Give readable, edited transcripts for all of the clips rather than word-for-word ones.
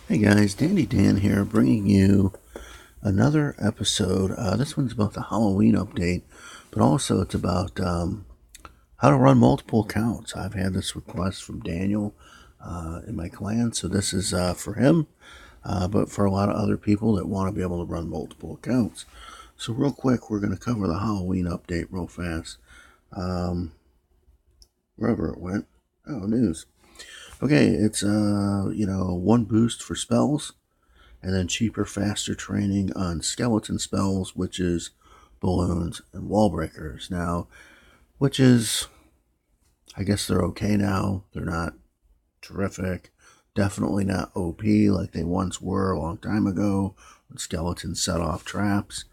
Hey guys, Dandy Dan here, bringing you another episode. This one's about the Halloween update, but also it's about how to run multiple accounts. I've had this request from Daniel in my clan, so this is for him, but for a lot of other people that want to be able to run multiple accounts. So, real quick, we're going to cover the Halloween update real fast. Wherever it went. Oh, news. Okay, it's one boost for spells, and then cheaper, faster training on skeleton spells, witches, balloons, and wall breakers. Now, witches, I guess they're okay now. They're not terrific. Definitely not OP like they once were a long time ago when skeletons set off traps.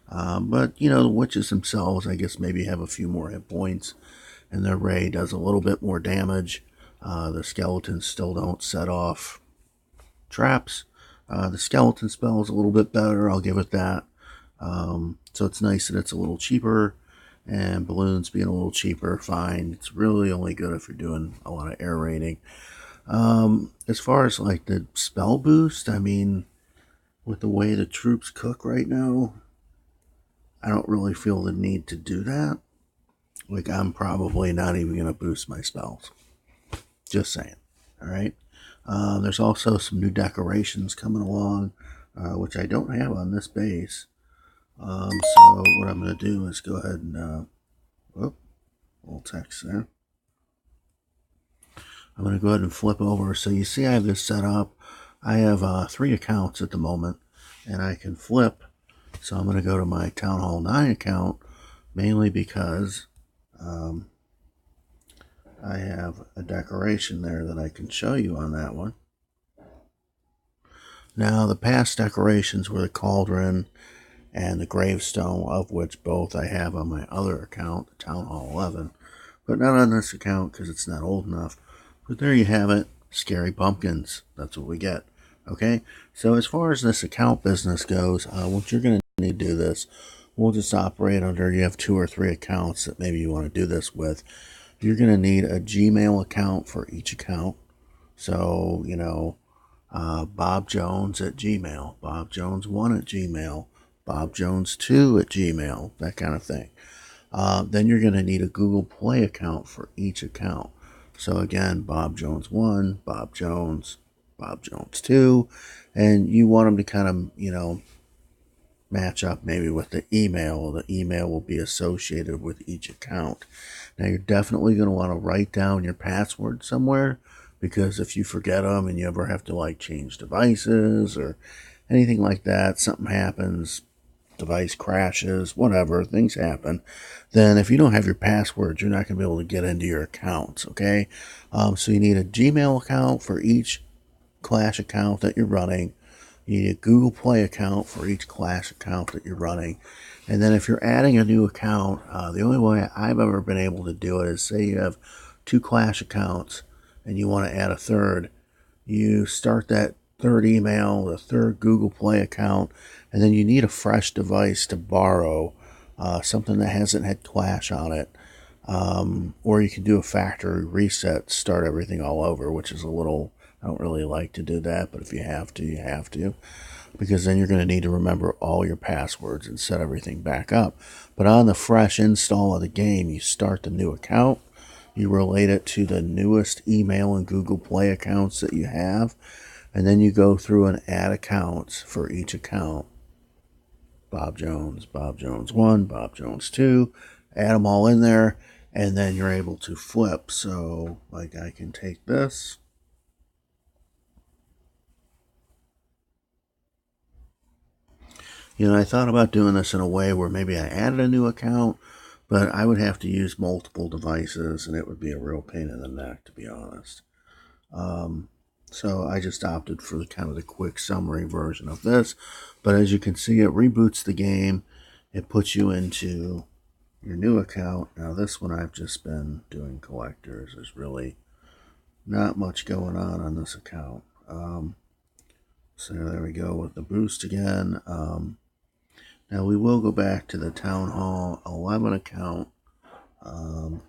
But the witches themselves, I guess, maybe have a few more hit points, and their ray does a little bit more damage. The skeletons still don't set off traps. The skeleton spell is a little bit better, I'll give it that. So it's nice that it's a little cheaper, and balloons being a little cheaper, fine. It's really only good if you're doing a lot of air raiding. As far as like the spell boost, I mean, with the way the troops cook right now, I don't really feel the need to do that. Like, I'm probably not even going to boost my spells. Just saying. All right. There's also some new decorations coming along, which I don't have on this base. So what I'm going to do is go ahead and, little text there. I'm going to go ahead and flip over. So you see I have this set up. I have 3 accounts at the moment, and I can flip. So I'm going to go to my Town Hall 9 account, mainly because I have a decoration there that I can show you on that one. Now, the past decorations were the cauldron and the gravestone, of which both I have on my other account, the Town Hall 11, but not on this account because it's not old enough. But there you have it, scary pumpkins. That's what we get. Okay, so as far as this account business goes, what you're going to need to do this, we'll just operate under, you have 2 or 3 accounts that maybe you want to do this with. You're going to need a Gmail account for each account. So, Bob Jones at Gmail, Bob Jones 1 at Gmail, Bob Jones 2 at Gmail, that kind of thing. Then you're going to need a Google Play account for each account. So again, Bob Jones 1, Bob Jones 2, and you want them to kind of, match up maybe with the email. The email will be associated with each account. Now, you're definitely going to want to write down your password somewhere, because if you forget them and you ever have to like change devices or anything like that, something happens, device crashes, whatever, things happen, then if you don't have your passwords, you're not going to be able to get into your accounts, okay? So you need a Gmail account for each Clash account that you're running. You need a Google Play account for each Clash account that you're running. And then if you're adding a new account, the only way I've ever been able to do it is, say you have 2 Clash accounts and you want to add a third. You start that third email, the third Google Play account, and then you need a fresh device to borrow, something that hasn't had Clash on it. Or you can do a factory reset, start everything all over, which is a little, I don't really like to do that, but if you have to, you have to, because then you're going to need to remember all your passwords and set everything back up. But on the fresh install of the game, you start the new account, you relate it to the newest email and Google Play accounts that you have, and then you go through and add accounts for each account. Bob Jones 1, Bob Jones 2, add them all in there, and then you're able to flip. So, like, I can take this. I thought about doing this in a way where maybe I added a new account, but I would have to use multiple devices, and it would be a real pain in the neck, to be honest. So I just opted for the kind of the quick summary version of this. But as you can see, it reboots the game. It puts you into your new account. Now this one I've just been doing collectors. There's really not much going on this account. So there we go with the boost again. Now we will go back to the Town Hall 11 account. Um,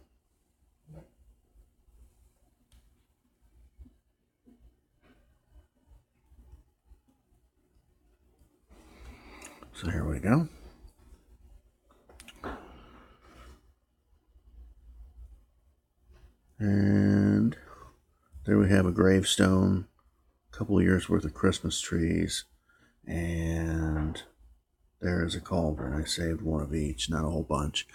So here we go. And there we have a gravestone, a couple of years worth of Christmas trees, and there's a cauldron. I saved one of each, not a whole bunch.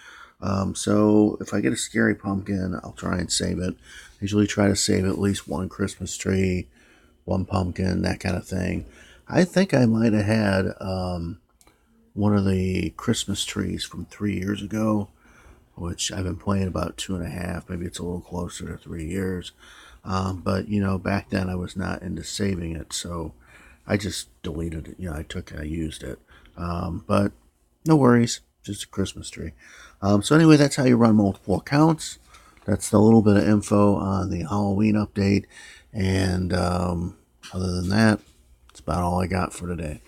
So if I get a scary pumpkin, I'll try and save it. I usually try to save at least one Christmas tree, one pumpkin, that kind of thing. I think I might have had one of the Christmas trees from 3 years ago, which I've been playing about 2.5. Maybe it's a little closer to 3 years. But back then I was not into saving it, so I just deleted it. I took it, I used it. But no worries, just a Christmas tree. So anyway, that's how you run multiple accounts. That's a little bit of info on the Halloween update. And other than that, that's about all I got for today.